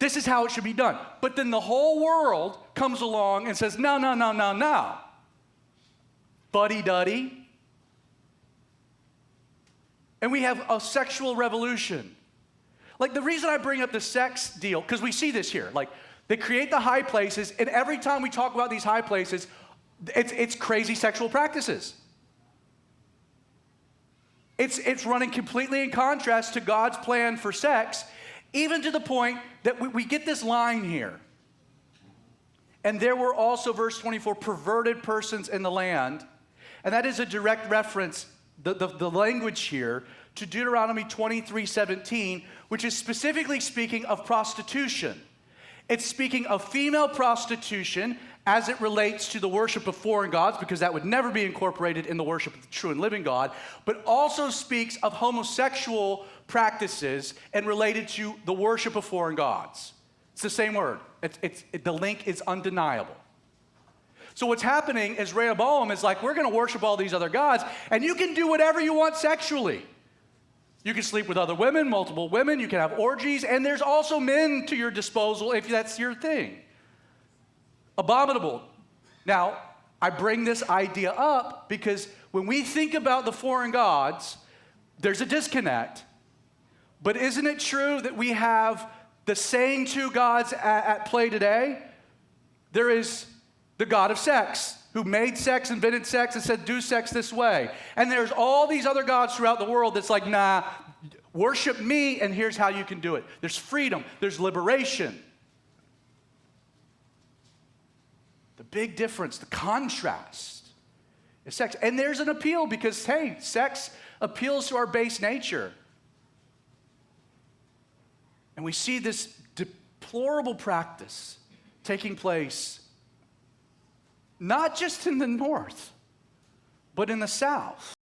This is how it should be done. But then the whole world comes along and says, no, no, no, no, no. Buddy-duddy. And we have a sexual revolution. Like, the reason I bring up the sex deal, because we see this here. Like, they create the high places, and every time we talk about these high places, it's crazy sexual practices. It's running completely in contrast to God's plan for sex, even to the point that we get this line here. And there were also, verse 24, perverted persons in the land. And that is a direct reference, the language here, to Deuteronomy 23:17, which is specifically speaking of prostitution. It's speaking of female prostitution as it relates to the worship of foreign gods, because that would never be incorporated in the worship of the true and living God, but also speaks of homosexual practices and related to the worship of foreign gods. It's the same word. The link is undeniable. So what's happening is Rehoboam is like, we're going to worship all these other gods, and you can do whatever you want sexually. You can sleep with other women, multiple women, you can have orgies, and there's also men to your disposal if that's your thing. Abominable. Now, I bring this idea up because when we think about the foreign gods, there's a disconnect. But isn't it true that we have the same two gods at play today? There is the God of sex, who made sex, invented sex, and said, do sex this way. And there's all these other gods throughout the world that's like, nah, worship me, and here's how you can do it. There's freedom. There's liberation. The big difference, the contrast, is sex. And there's an appeal because, hey, sex appeals to our base nature. And we see this deplorable practice taking place not just in the north, but in the south.